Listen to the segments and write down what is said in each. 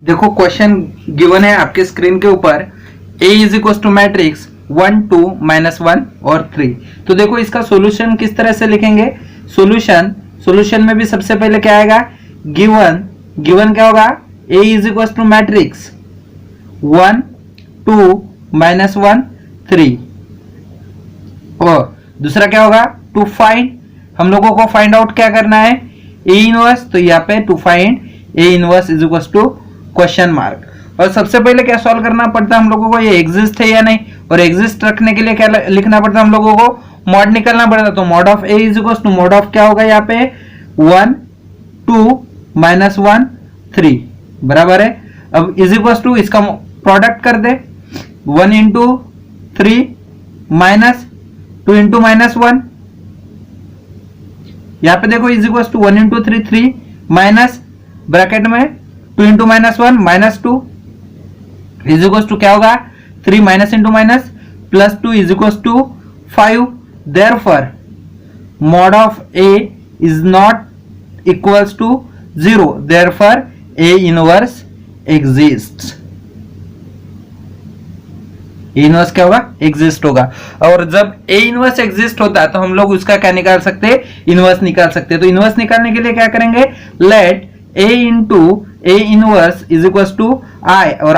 देखो question given है आपके स्क्रीन के ऊपर A is equal to matrix 1 2 -1 और 3। तो देखो इसका सॉल्यूशन किस तरह से लिखेंगे। सॉल्यूशन में भी सबसे पहले क्या आएगा, गिवन क्या होगा, A is equal to matrix 1 2 -1 3। और दूसरा क्या होगा, टू फाइंड, हम लोगों को फाइंड आउट क्या करना है, A इनवर्स। तो यहाँ पे to find A inverse is equal to question mark. और सबसे पहले क्या सॉल्व करना पड़ता है हम लोगों को, ये एग्जिस्ट है या नहीं, और एग्जिस्ट रखने के लिए क्या लिखना पड़ता है हम लोगों को, मॉड निकलना पड़ता है। तो mod of A is equal to mod of क्या होगा यहाँ पे 1 2 -1 3 बराबर है। अब इज इक्वल टू इसका प्रोडक्ट कर दे, 1 इंटू 3 माइनस 2 इंटू -1। यहाँ पे देखो is equal to 1 into 3 3 minus bracket में 2 इंटू -1 -2 इज इक्वल टू क्या होगा, 3 minus into minus plus 2 is equal to 5। Therefore mod of A is not equals to 0, therefore A inverse exist. Inverse क्या होगा, exist होगा। और जब A inverse exist होता है तो हम लोग उसका क्या निकाल सकते हैं, इनवर्स निकाल सकते हैं। तो इनवर्स निकालने के लिए क्या करेंगे, let A into A inverse is equal to I, और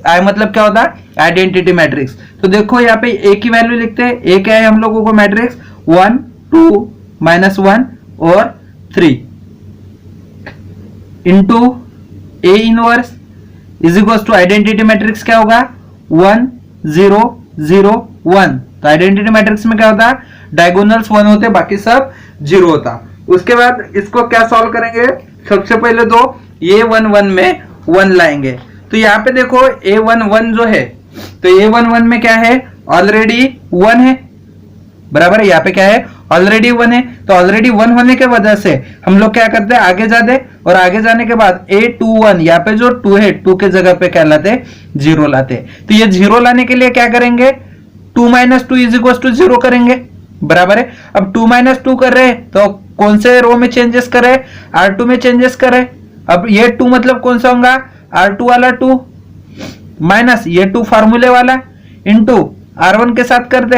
I मतलब क्या होता है, आइडेंटिटी मैट्रिक्स। तो देखो यहाँ पे A की वैल्यू लिखते हैं, A क्या है हम लोगों को, मैट्रिक्स 1 2 -1 और 3 into A inverse is equal to identity matrix क्या होगा 1 0 0 1। तो आइडेंटिटी मैट्रिक्स में क्या होता है, डायगोनल्स 1 होते, बाकी सब 0 होता। उसके बाद इसको क्या सॉल्व करेंगे, सबसे पहले तो A1 1 में 1 लाएंगे। तो यहाँ पे देखो A1 1 जो है, तो A1 1 में क्या है, ऑलरेडी 1 है बराबर है। यहाँ पे क्या है, ऑलरेडी 1 है। तो ऑलरेडी 1 होने के वजह से हम लोग क्या करते हैं, आगे जाते, और आगे जाने के बाद A21 यहाँ पे जो 2 है, 2 के जगह पे क्या लाते, 0 लाते। तो ये 0 लाने के लिए क्या करेंगे, 2 - 2 इज इक्वल टू 0 करेंगे बराबर है। अब 2 - 2 कर रहे हैं तो कौन से रो में चेंजेस करें, R2 में चेंजेस करें। अब ये 2 मतलब कौन सा होगा, R2 वाला 2 माइनस ये 2 फार्मूले वाला इंटू R1 के साथ कर दे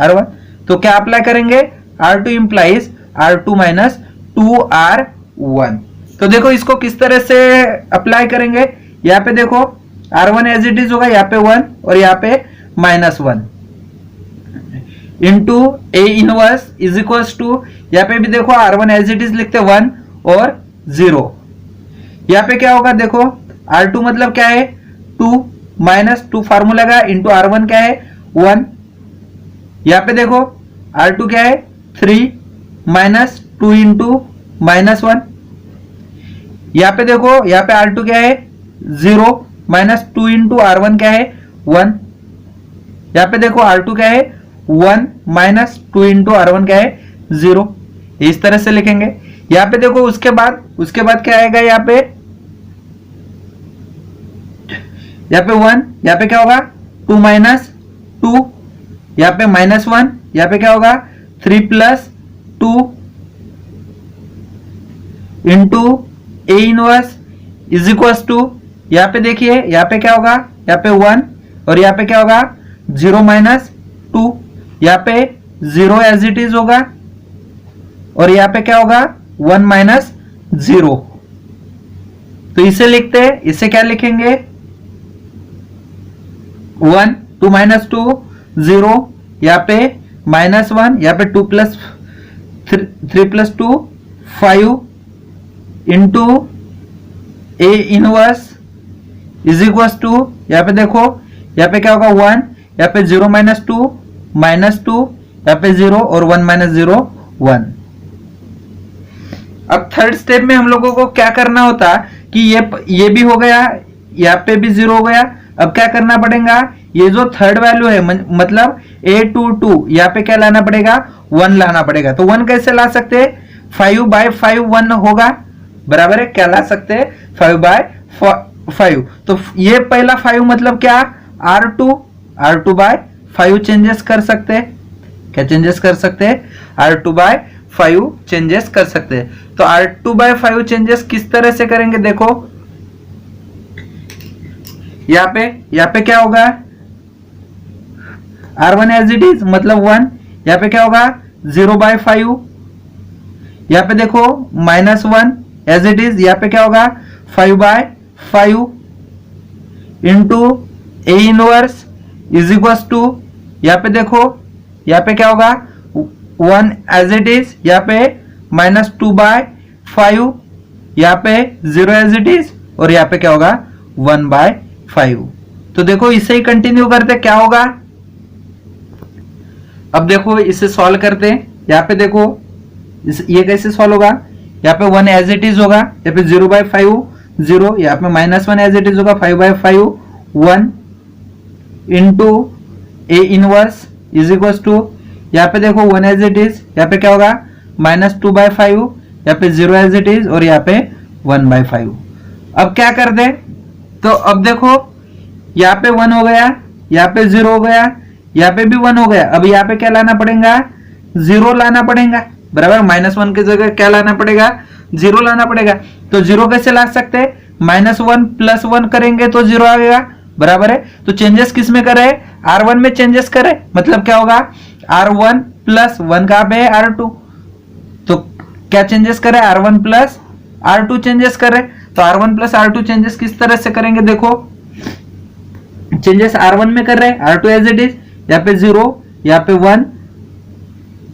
R1। तो क्या अप्लाई करेंगे, R2 implies R2 minus 2R1। तो देखो इसको किस तरह से अप्लाई करेंगे, यहाँ पे देखो R1 एज इट इज होगा, यहाँ पे 1 और यहाँ पे -1 into A inverse is equal to, यहाँ पे भी देखो R1 एज इट इज लिखते 1 और 0। यहाँ पे क्या होगा, देखो R2 मतलब क्या है 2 माइनस 2 फार्मूला का इंटू R1 क्या है 1। यहाँ पे देखो R2 क्या है 3 माइनस 2 इंटू -1। यहाँ पे देखो यहाँ पे R2 क्या है 0 माइनस 2 इंटू R1 क्या है 1। यहाँ पे देखो R2 क्या है 1 माइनस 2 इंटू R1 क्या है 0। इस तरह से लिखेंगे। यहाँ पे देखो उसके बाद क्या आएगा, यहाँ पे 1, यहाँ पे क्या होगा 2 - 2, यहाँ पे -1, यहाँ पे क्या होगा 3 + 2 into A inverse is equal to, यहाँ पे देखिए यहाँ पे क्या होगा, यहाँ पे 1 और यहाँ पे क्या होगा 0 - 2, यहाँ पे 0 एज इट इज होगा और यहाँ पे क्या होगा 1 - 0। तो इसे लिखते हैं, इसे क्या लिखेंगे 1 2 - 2 0, यहाँ पे -1, यहाँ पे 2 + 3 + 2 5 into A inverse is equal to, यहाँ पे देखो यहाँ पे क्या होगा 1, यहाँ पे 0 - 2 -2, यहाँ पे 0 और 1 - 0 1। अब थर्ड स्टेप में हम लोगों को क्या करना होता कि ये भी हो गया, यहाँ पे भी 0 हो गया। अब क्या करना पड़ेगा, ये जो थर्ड वैल्यू है मतलब A22 यहाँ पे क्या लाना पड़ेगा 1 लाना पड़ेगा। तो 1 कैसे ला सकते हैं, 5/5 1 होगा बराबर है, क्या ला सकते हैं 5/5। तो ये पहला 5 मतलब क्या, R2/5 चेंजेस कर सकते हैं, क्या चेंजेस कर सकते हैं, R2/5 चेंजेस कर सकते हैं। तो R2/5 चेंजेस किस तरह से करेंगे, देखो यहाँ पे क्या होगा, R1 एज इट इज मतलब 1, यहाँ पे क्या होगा 0/5, यहाँ पे देखो -1 एज इट इज, यहाँ पे क्या होगा 5/5 into A inverse is equal to, यहाँ पे देखो यहाँ पे क्या होगा 1 एज इट इज, यहाँ पे -2/5, यहाँ पे 0 एज इट इज, और यहाँ पे क्या होगा 1/5। तो देखो इसे ही कंटिन्यू करते क्या होगा। अब देखो इसे सॉल्व करते हैं, यहाँ पे देखो ये कैसे सॉल्व होगा, यहाँ पे 1 एज इट इज होगा, यहाँ पे 0/5 0, यहाँ पे -1 एज इट इज होगा 5/5 1 into A inverse is equal to, यहाँ पे देखो 1 एज इट इज, यहाँ पे क्या होगा -2/5, यहाँ पे 0 एज इट इज, और यहाँ पे 1/5। अब क्या कर दे, तो अब देखो यहाँ पे 1 हो गया, यहाँ पे 0 हो गया, यहाँ पे भी 1 हो गया। अब यहाँ पे क्या लाना पड़ेगा 0 लाना पड़ेगा, बराबर। -1 की जगह क्या लाना पड़ेगा 0 लाना पड़ेगा। तो 0 कैसे ला सकते हैं, -1 + 1 करेंगे तो 0 आएगा, बराबर है। तो चेंजेस किस में करे, R1 में चेंजेस करे, मतलब क्या होगा R1 + 1 कहां पे है R2, तो क्या चेंजेस करे R1 + R2 चेंजेस करे। तो R1 + R2 चेंजेस किस तरह से करेंगे, देखो चेंजेस R1 में कर रहे हैं, R2 एज इट इज, यहाँ पे 0, यहाँ पे 1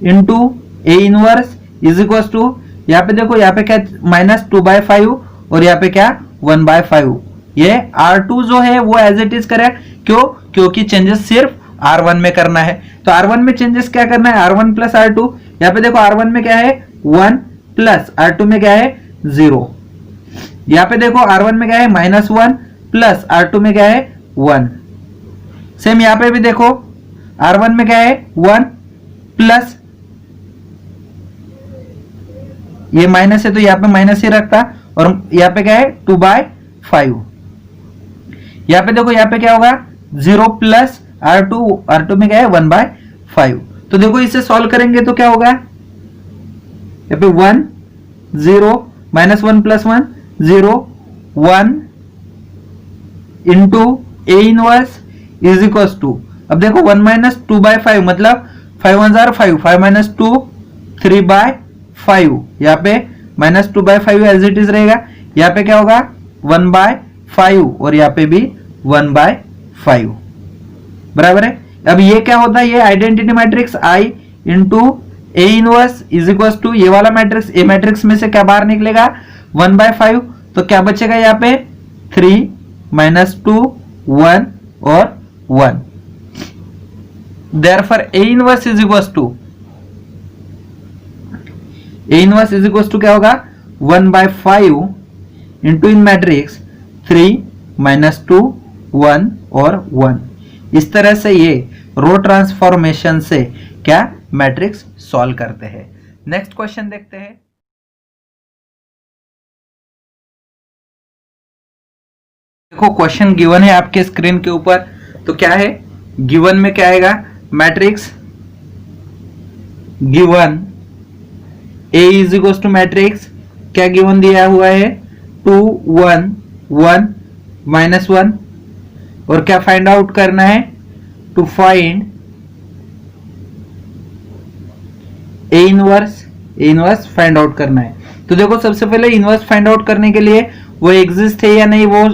into A inverse is equal to, यहाँ पे देखो यहाँ पे क्या -2/5 और यहाँ पे क्या 1/5। ये R2 जो है वो एज इट इज करे, क्यों, क्योंकि चेंजेस सिर्फ R1 में करना है। तो R1 में चेंजेस क्या करना है, R1 + R2, यहाँ पे देखो R1 में क्या है 1 प्लस R2 में क्या है 0, यहाँ पे देखो R1 में क्या है -1 प्लस R2 में क्या है 1। सेम यहाँ पे भी देखो R1 में क्या है 1 प्लस, ये माइनस है तो यहाँ पे माइनस ही रखता, और यहाँ पे क्या है 2/5। यहाँ पे देखो यहाँ पे क्या होगा 0 प्लस R2 में क्या है 1/5। तो देखो इसे सॉल्व करेंगे तो क्या होगा, यहाँ पे 1 0 -1 + 1 0 1 into A inverse is equal to, अब देखो 1 - 2/5 मतलब 5 1 जार 5, 5 - 2 3/5, यहाँ पे -2/5 एज इट इज रहेगा, यहाँ पे क्या होगा 1/5 और यहाँ पे भी 1/5, बराबर है। अब ये क्या होता है, ये identity matrix I into A inverse is equal to, ये वाला मैट्रिक्स A मैट्रिक्स में से क्या बाहर निकलेगा 1/5, तो क्या बचेगा यहाँ पे 3 - 2 1 और 1। Therefore A inverse is equal to क्या होगा 1/5 इंटू इन मैट्रिक्स 3 - 2 1 और 1। इस तरह से ये रो ट्रांसफॉर्मेशन से क्या मैट्रिक्स सॉल्व करते हैं। नेक्स्ट क्वेश्चन देखते हैं। देखो क्वेश्चन गिवन है आपके स्क्रीन के ऊपर, तो क्या है गिवन में क्या आएगा, matrix given A is equal to matrix क्या गिवन दिया हुआ है 2 1 1 -1, और क्या फाइंड आउट करना है, to find A inverse find out करना है। तो देखो सबसे पहले इनवर्स फाइंड आउट करने के लिए वो एग्जिस्ट है या नहीं वो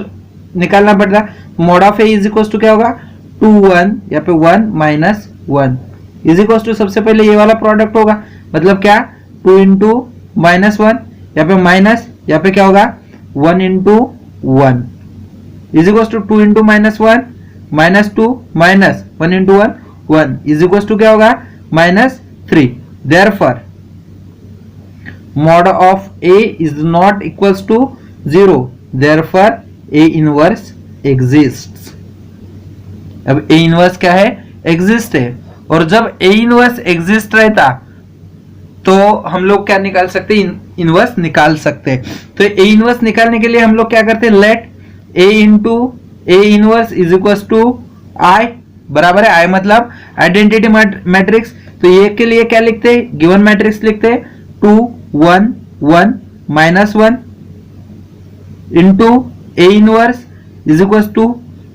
निकालना पड़ता। Mod of A is equal to क्या होगा 2 1, यहाँ पे 1 - 1 इज इक्वल टू, सबसे पहले ये वाला प्रोडक्ट होगा, मतलब क्या 2 इंटू -1, यहाँ पे माइनस, यहाँ पे क्या होगा 1 into 1 is equal to 2 into -1 -2 minus 1 into 1 1 is equal to क्या होगा -3। Therefore mod of A is not equals to 0, therefore A inverse exists। अब A inverse क्या है, exist है, और जब A inverse exist रहता तो हम लोग क्या निकाल सकते हैं, इनवर्स निकाल सकते हैं। तो A इनवर्स निकालने के लिए हम लोग क्या करते हैं, let A into A inverse is equal to I, बराबर है I मतलब आइडेंटिटी मैट्रिक्स। तो ये के लिए क्या लिखते हैं, गिवन मैट्रिक्स लिखते हैं 2 1 1 -1 into A inverse is equal to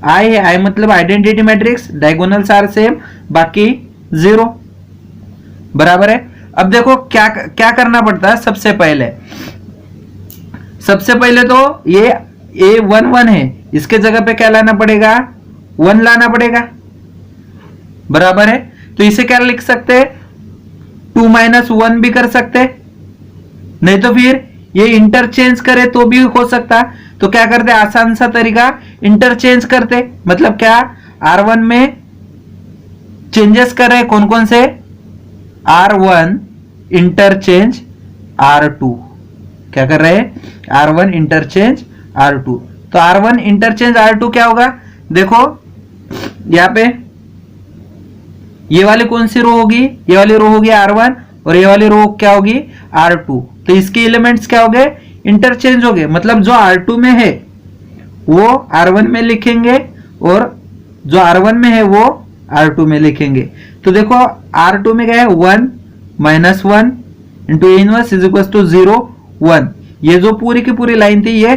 I है, आई मतलब identity matrix, diagonals are same, बाकी 0 बराबर है। अब देखो क्या क्या करना पड़ता है। सबसे पहले तो ये A11 है, इसके जगह पे क्या लाना पड़ेगा, 1 लाना पड़ेगा, बराबर है। तो इसे क्या लिख सकते हैं, 2 - 1 भी कर सकते, नहीं तो फिर ये इंटरचेंज करे तो भी हो सकता। तो क्या करते, आसान सा तरीका, इंटरचेंज करते, मतलब क्या, R1 में चेंजेस कर रहे कौन कौन से, R1 इंटरचेंज R2, क्या कर रहे हैं, R1 इंटरचेंज R2। तो R1 इंटरचेंज R2 क्या होगा, देखो यहां पे ये वाली कौन सी रो होगी, ये वाली रो होगी R1 और ये वाली रो क्या होगी R2। तो इसके एलिमेंट्स क्या हो गए, इंटरचेंज हो गए, मतलब जो R2 में है वो R1 में लिखेंगे और जो R1 में है वो R2 में लिखेंगे। तो देखो R2 में क्या है, 1 - 1 into A inverse is equal to 0 1। ये जो पूरी की पूरी लाइन थी ये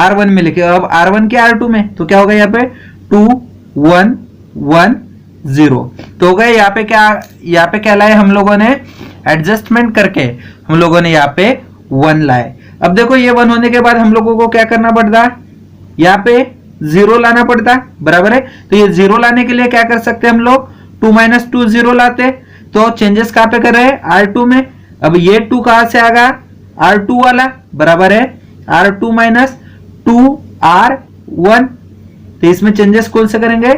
R1 में लिखे, अब R1 के R2 में, तो क्या होगा यहाँ पे 2 1 1 0। तो हो गए यहाँ पे क्या लाए हम लोगों ने, एडजस्टमेंट करके हम लोगों ने यहाँ पे 1 लाए। अब देखो ये 1 होने के बाद हम लोगों को क्या करना पड़ता, यहाँ पे 0 लाना पड़ता, बराबर है। तो ये 0 लाने के लिए क्या कर सकते हैं हम लोग, 2 - 2 0 लाते। तो चेंजेस कहां पे कर रहे हैं, R2 में। अब ये 2 कहां से आएगा, R2 वाला, बराबर है R2 - 2 R1। तो इसमें चेंजेस कौन से करेंगे,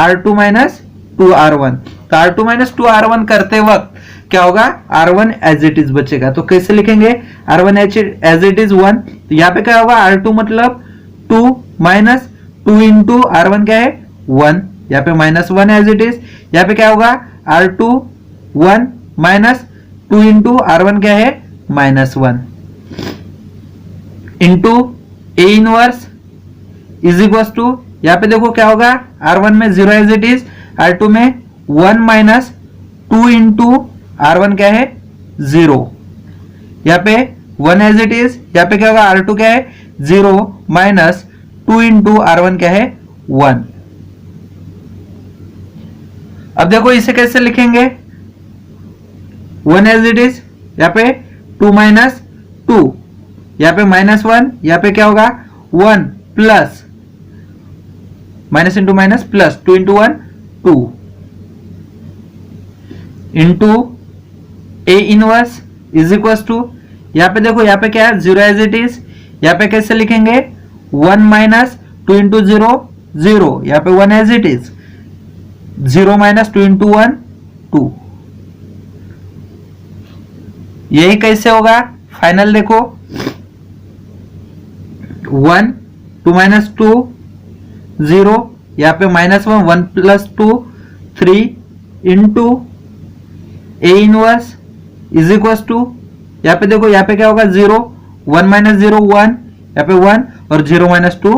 R2 - 2 R1। तो R2 - 2 R1 करते वक्त क्या होगा, R1 एज इट इज बचेगा। तो कैसे लिखेंगे, R1 एज इट इज 1। तो यहाँ पे क्या होगा, R2 मतलब 2 - 2 इंटू R1 क्या है 1, यहाँ पे -1 एज इट इज। यहाँ पे क्या होगा, R2 1 - 2 इंटू R1 क्या है -1 into A inverse is equal to, यहाँ पे देखो क्या होगा, R1 में 0 एज इट इज, R2 में 1 - 2 इंटू R1 क्या है 0, यहाँ पे 1 एज इट इज। यहाँ पे क्या होगा, R2 क्या है 0 - 2 इंटू R1 क्या है 1। अब देखो इसे कैसे लिखेंगे, 1 एज इट इज, यहाँ पे 2 - 2, यहाँ पे -1, यहाँ पे क्या होगा 1 plus minus into minus plus 2 into 1 2 into A inverse is equal to, यहाँ पे देखो यहाँ पे क्या है 0 एज इट इज, यहाँ पे कैसे लिखेंगे 1 - 2 इंटू 0 0, यहाँ पे 1 एज इट इज, 0 - 2 इंटू 1 2। यही कैसे होगा, फाइनल देखो 1 2 - 2 0, यहाँ पे -1 1 + 2 3 into A inverse is equal to, यहाँ पे देखो यहाँ पे क्या होगा 0 1 - 0 1, यहाँ पे 1 और 0 - 2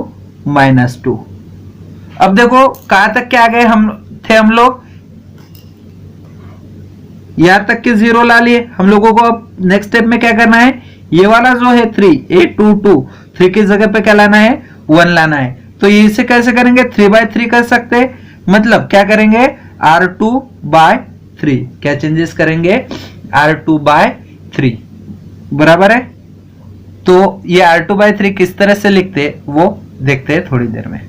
-2। अब देखो कहां तक क्या आ गए हम लोग, यहां तक के 0 ला लिए हम लोगों को। अब नेक्स्ट स्टेप में क्या करना है, ये वाला जो है 3 A22 3 की जगह पे क्या लाना है 1 लाना है। तो इसे कैसे करेंगे, 3/3 कर सकते हैं, मतलब क्या करेंगे R2/3, क्या चेंजेस करेंगे R2/3, बराबर है। तो ये R2/3 किस तरह से लिखते वो देखते हैं थोड़ी देर में।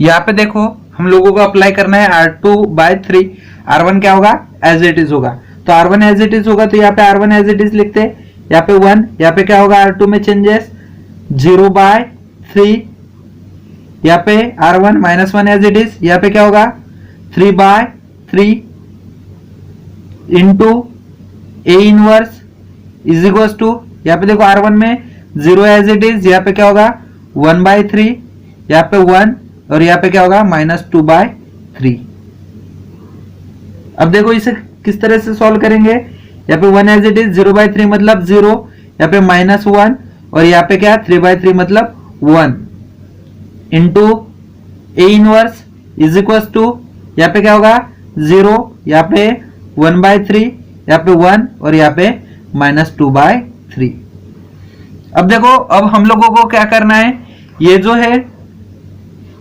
यहां पे देखो हम लोगों को अप्लाई करना है R2/3, R1 क्या होगा एज इट इज होगा, तो R1 एज इट इज होगा, तो यहाँ पे R1 एज इट इज लिखते हैं, यहाँ पे 1, यहाँ पे क्या होगा R2 में चेंजेस 0/3, यहाँ पे R1 -1 एज इट इज, यहाँ पे क्या होगा 3/3 into A inverse is equal to, यहाँ पे देखो R1 में 0 एज इट इज, यहाँ पे क्या होगा 1/3, यहाँ पे 1 और यहाँ पे क्या होगा -2/3। अब देखो इसे किस तरह से सॉल्व करेंगे, यहाँ पे 1 एज इट इज, 0/3 मतलब 0, यहाँ पे -1 और यहाँ पे क्या 3/3 मतलब 1 into A inverse is equal to, यहाँ पे क्या होगा 0, यहाँ पे 1/3, यहाँ पे 1 और यहाँ पे -2/3। अब देखो अब हम लोगों को क्या करना है, ये जो है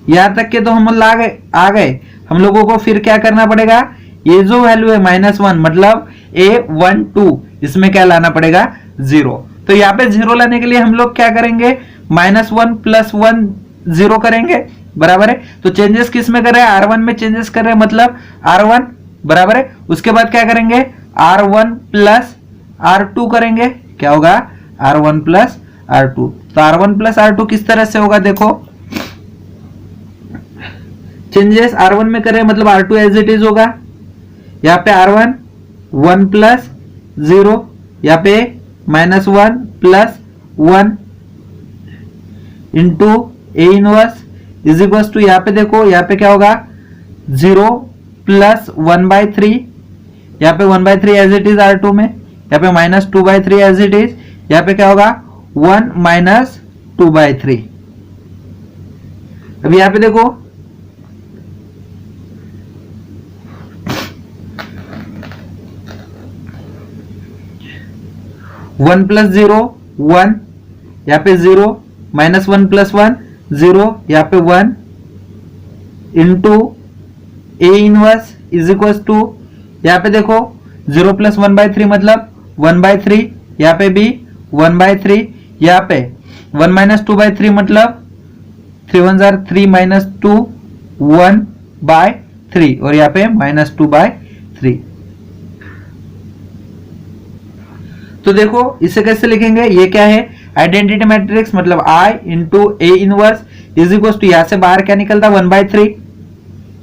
यहां तक के तो हम आ गए, हम लोगों को फिर क्या करना पड़ेगा, ये जो वैल्यू है -1 मतलब A12 इसमें क्या लाना पड़ेगा 0। तो यहाँ पे 0 लाने के लिए हम लोग क्या करेंगे, -1 + 1 0 करेंगे, बराबर है। तो चेंजेस किस में कर रहे हैं, R1 में चेंजेस कर रहे हैं, मतलब R1, बराबर है। उसके बाद क्या करेंगे, R1 + R2 करेंगे, क्या होगा R1 + R2। तो R1 + R2 किस तरह से होगा, देखो चेंजेस R1 में कर रहे हैं मतलब R2 एज इट इज होगा, यहाँ पे R1 1 + 0, यहाँ पे -1 + 1 into A inverse is equal to, यहाँ पे देखो यहाँ पे क्या होगा 0 + 1/3, यहाँ पे 1/3 एज इट इज R2 में, यहाँ पे -2/3 एज इट इज, यहाँ पे क्या होगा 1 - 2/3। अब यहाँ पे देखो 1 + 0 1, यहाँ पे 0, -1 + 1 0, यहाँ पे 1 into A inverse is equal to, यहाँ पे देखो 0 + 1/3 मतलब 1/3, यहाँ पे भी 1/3, यहाँ पे 1 - 2/3 मतलब 3 1 जार 3 - 2 1/3 और यहाँ पे -2/3। तो देखो इसे कैसे लिखेंगे, ये क्या है आइडेंटिटी मैट्रिक्स, मतलब I × A inverse is equal to, यहां से बाहर क्या निकलता 1/3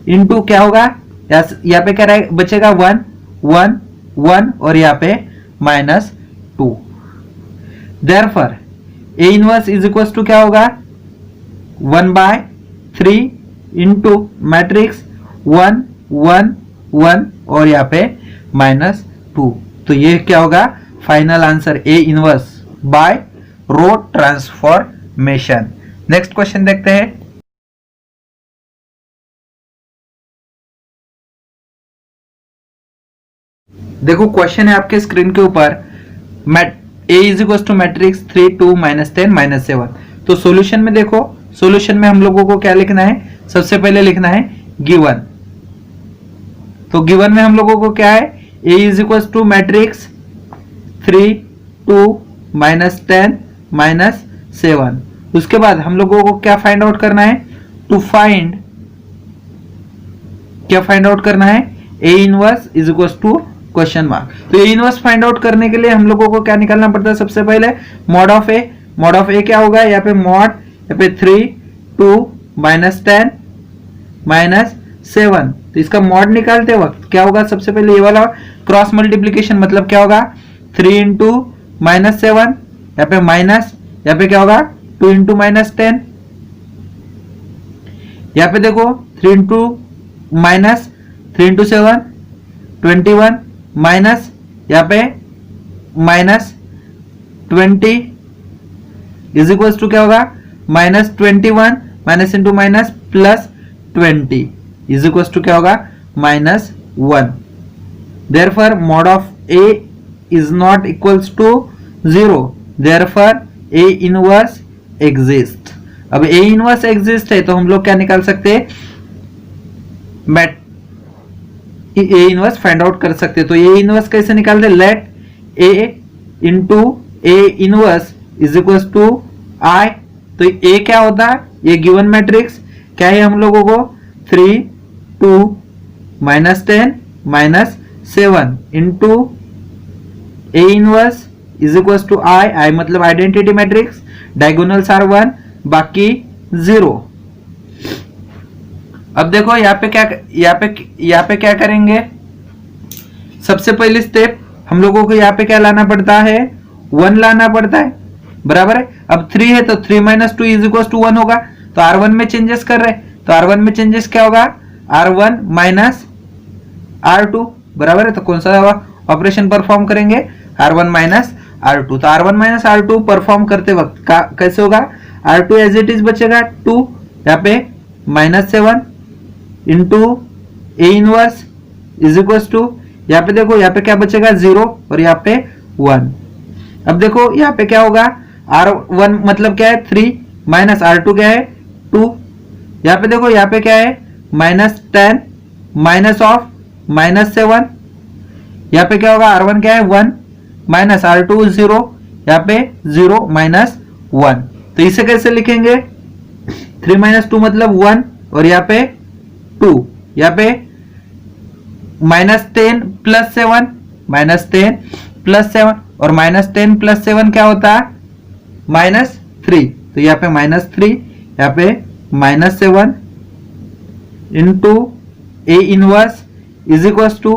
इंटू क्या होगा, यहाँ पे क्या बचेगा 1 1 1 और यहाँ पे -2। Therefore A inverse is equal to क्या होगा 1/3 इंटू मैट्रिक्स 1 1 1 और यहाँ पे -2। तो ये क्या होगा final answer A inverse by row transformation. Next question देखते हैं। देखो क्वेश्चन है आपके स्क्रीन के ऊपर, A is equal to matrix 3 2 -10 -7। तो सॉल्यूशन में देखो, सॉल्यूशन में हम लोगों को क्या लिखना है, सबसे पहले लिखना है गिवन। तो गिवन में हम लोगों को क्या है, A is equal to matrix 3 2 -10 -7। उसके बाद हम लोगों को क्या फाइंड आउट करना है, क्या फाइंड आउट करना है, A inverse is equal to question mark. तो A इनवर्स फाइंड आउट करने के लिए हम लोगों को क्या निकालना पड़ता है, सबसे पहले मॉड ऑफ A क्या होगा, यहाँ पे मॉड, यहाँ पे 3 2 -10 -7। तो इसका मॉड निकालते वक्त क्या होगा, सबसे पहले ये वाला क्रॉस मल्टीप्लीकेशन, मतलब क्या होगा 3 × -7, यहाँ पे माइनस, यहाँ पे क्या होगा 2 × -10, यहाँ पे देखो 3 × 7 21 माइनस, यहाँ पे -20 इज इक्वल टू क्या होगा -21 minus into minus +20 is equal to क्या होगा -1। Therefore mod of A is not equals to 0, therefore A inverse exist। अब A inverse exist है तो हम लोग क्या निकाल सकते हैं, A inverse फाइंड आउट कर सकते हैं। तो A inverse कैसे निकालते, let A × A inverse is equal to I। तो A क्या होता है, ये गिवन मैट्रिक्स क्या है हम लोगों को 3 2 -10 -7 into A inverse is equal to I मतलब आइडेंटिटी मैट्रिक्स, डायगोनल्स आर 1 बाकी 0। अब देखो यहाँ पे क्या करेंगे, सबसे पहले स्टेप हम लोगों को यहाँ पे क्या लाना पड़ता है, 1 लाना पड़ता है, बराबर है। अब 3 है तो 3 - 2 इज इक्वल टू 1 होगा। तो R1 में चेंजेस कर रहे हैं, तो R1 में चेंजेस क्या होगा, R1 - R2, बराबर है। तो कौन सा ऑपरेशन परफॉर्म करेंगे, R1 - R2। तो R1 - R2 परफॉर्म करते वक्त कैसे होगा, R2 एज इट इज बचेगा 2, यहाँ पे -7 into A inverse is equal to, यहाँ पे देखो यहाँ पे क्या बचेगा 0 और यहाँ पे 1। अब देखो यहाँ पे क्या होगा, R1 मतलब क्या है 3, माइनस R2 क्या है 2, यहाँ पे देखो यहाँ पे क्या है -10 माइनस ऑफ -7, यहाँ पे क्या होगा R1 क्या है 1 माइनस R2 0, यहाँ पे 0 माइनस 1। तो इसे कैसे लिखेंगे 3 माइनस 2 मतलब 1 और यहाँ पे 2, यहाँ पे -10 प्लस 7 -10 प्लस 7 और -10 प्लस 7 क्या होता है -3, तो यहाँ पे -3, यहाँ पे -7 into A inverse is equal to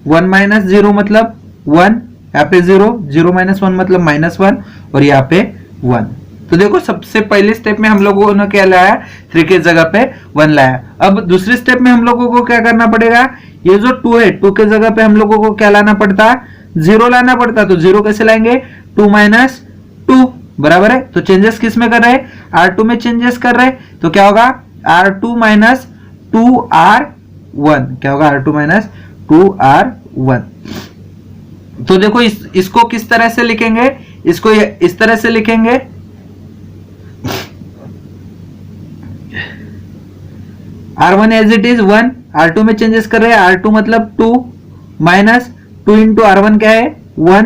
1 minus 0 मतलब 1, यहाँ पे 0 0 माइनस 1 मतलब -1 और यहाँ पे 1। तो देखो सबसे पहले स्टेप में हम लोगों ने क्या लाया 3 के जगह पे 1 लाया। अब दूसरे स्टेप में हम लोगों को क्या करना पड़ेगा, ये जो 2 है 2 के जगह पे हम लोगों को क्या लाना पड़ता 0 लाना पड़ता। तो 0 कैसे लाएंगे 2 माइनस 2 बराबर है। तो चेंजेस किस में कर रहे हैं R2 में चेंजेस कर रहे हैं, तो क्या होगा R2 माइनस 2R1, क्या होगा R2 माइनस 2R1। तो देखो इसको किस तरह से लिखेंगे, इसको इस तरह से लिखेंगे R1 as it is 1, R2 में चेंजेस कर रहे हैं R2 मतलब 2 माइनस 2 इंटू R1 क्या है 1,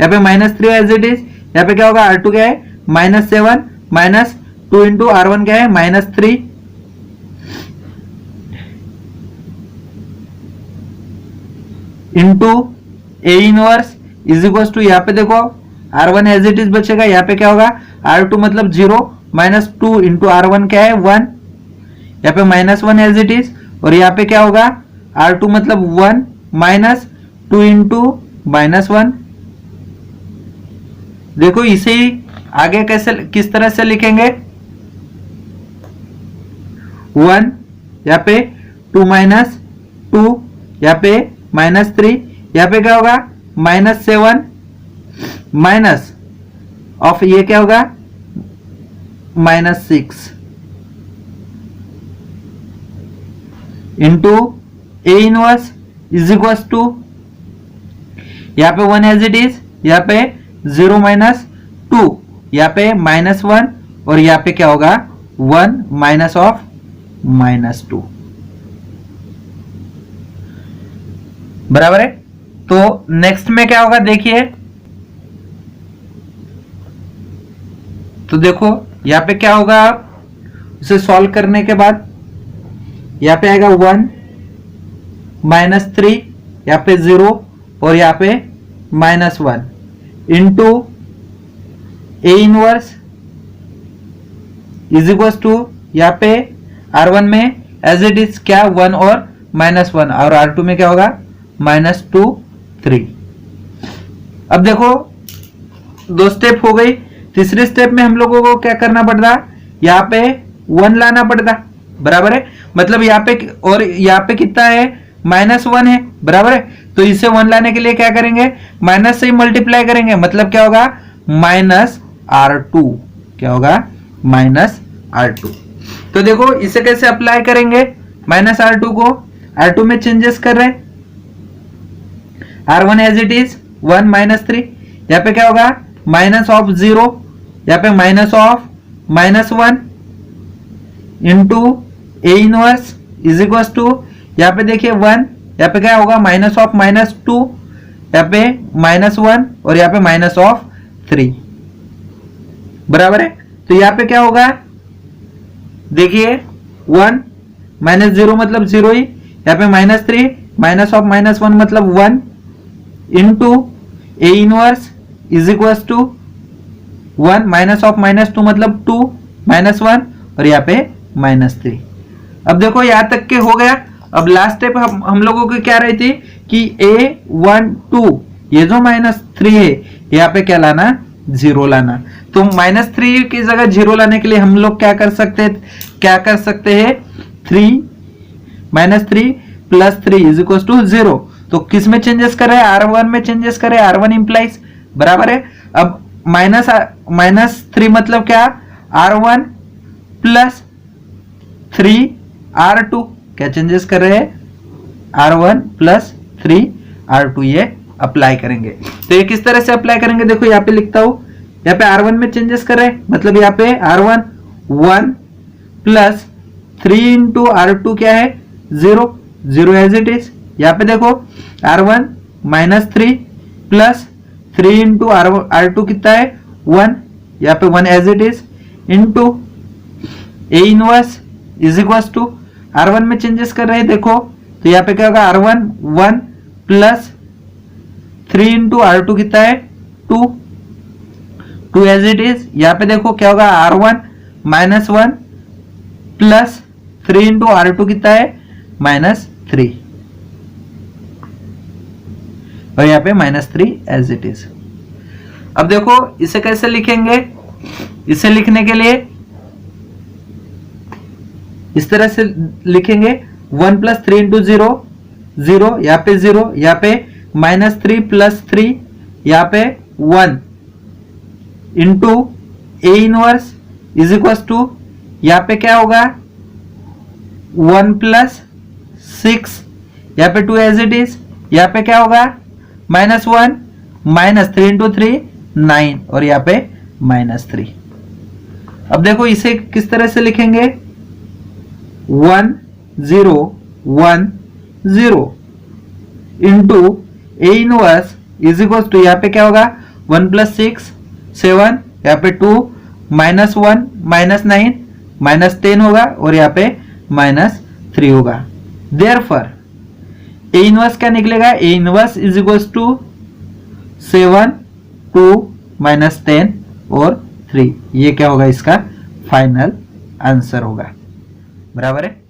यहाँ पे -3 एज इट इज, यहाँ पे क्या होगा R2 क्या है -7 माइनस 2 इंटू R1 क्या है -3 into A inverse is equal to, यहाँ पे देखो R1 एज इट इज बचेगा, यहाँ पे क्या होगा R2 मतलब 0 माइनस 2 इंटू R1 क्या है 1, यहाँ पे -1 एज इट इज और यहाँ पे क्या होगा R2 मतलब 1 माइनस 2 इंटू -1। देखो इसे ही आगे कैसे किस तरह से लिखेंगे 1, यहाँ पे 2 माइनस 2, यहाँ पे -3, यहाँ पे क्या होगा -7 माइनस ऑफ ये क्या होगा -6 into A inverse is equal to, यहाँ पे 1 एज इट इज, यहाँ पे 0 माइनस 2, यहाँ पे -1 और यहाँ पे क्या होगा 1 माइनस ऑफ -2 बराबर है। तो नेक्स्ट में क्या होगा देखिए, तो देखो यहाँ पे क्या होगा, आप उसे सॉल्व करने के बाद यहाँ पे आएगा 1 -3, यहाँ पे 0 और यहाँ पे -1 into A inverse is equal to, यहाँ पे R1 में एज इट इज क्या 1 और -1 और R2 में क्या होगा -2 3। अब देखो 2 स्टेप हो गई, तीसरे स्टेप में हम लोगों को क्या करना पड़ता, यहाँ पे 1 लाना पड़ता बराबर है, मतलब यहाँ पे और यहाँ पे कितना है -1 है बराबर है। तो इसे 1 लाने के लिए क्या करेंगे माइनस से ही मल्टीप्लाई करेंगे, मतलब क्या होगा -R2, क्या होगा -R2। तो देखो इसे कैसे अप्लाई करेंगे -R2 को, R2 में चेंजेस कर रहे हैं R1 एज इट इज 1 -3, यहाँ पे क्या होगा माइनस ऑफ 0, यहाँ पे minus of -1 into A inverse is equal to, यहाँ पे देखिए 1, यहाँ पे क्या होगा माइनस ऑफ -2, यहाँ पे -1 और यहाँ पे माइनस ऑफ 3 बराबर है। तो यहाँ पे क्या होगा देखिए 1 -0 मतलब 0 ही, यहाँ पे -3 माइनस ऑफ -1 मतलब 1 into A inverse is equal to 1 minus of -2 मतलब 2 -1 और यहाँ पे -3। अब देखो यहाँ तक के हो गया। अब लास्ट स्टेप हम लोगों की क्या रही थी कि A12 ये जो -3 है यहाँ पे क्या लाना 0 लाना। तो -3 की जगह 0 लाने के लिए हम लोग क्या कर सकते हैं 3 प्लस 3 इज इक्वल टू 0। तो किस में चेंजेस कर रहे हैं R1 में चेंजेस कर रहे हैं, R1 इंप्लाइज बराबर है। अब -3 मतलब क्या R1 प्लस 3R2 क्या चेंजेस कर रहे हैं R1 प्लस 3R2 ये अप्लाई करेंगे। तो ये किस तरह से अप्लाई करेंगे देखो यहाँ पे लिखता हूं यहाँ पे R1 में चेंजेस कर रहे हैं, मतलब यहाँ पे R1 1 प्लस 3 इंटू R2 क्या है 0, 0 एज इट इज। यहाँ पे देखो R1 minus 3 plus 3 into R2 कितना है 1, यहाँ पे 1 as it is, into A inverse is equal to R1 में चेंजेस कर रहे हैं देखो, तो यहाँ पे क्या होगा R1 1 प्लस 3 इंटू R2 कितना है 2, 2 एज इट इज। यहाँ पे देखो क्या होगा R1 minus 1 plus 3 into R2 कितना है -3, और यहाँ पे -3 एज इट इज। अब देखो इसे कैसे लिखेंगे, इसे लिखने के लिए इस तरह से लिखेंगे 1 प्लस 3 इंटू 0, 0 यहाँ पे 0, यहाँ पे -3 प्लस 3, यहाँ पे 1 into A inverse is equal to, यहाँ पे क्या होगा 1 प्लस 6, यहाँ पे 2 एज इट इज, यहाँ पे क्या होगा -1 -3 इंटू 3 9, और यहाँ पे -3। अब देखो इसे किस तरह से लिखेंगे 1 0 1 0 into A inverse is equal to, यहाँ पे क्या होगा 1 प्लस 6 7, यहाँ पे 2 -1 -9 -10 होगा, और यहाँ पे -3 होगा। देयरफॉर A इनवर्स क्या निकलेगा, A inverse is equal to 7 2 -10 और 3, ये क्या होगा इसका फाइनल आंसर होगा, बराबर है।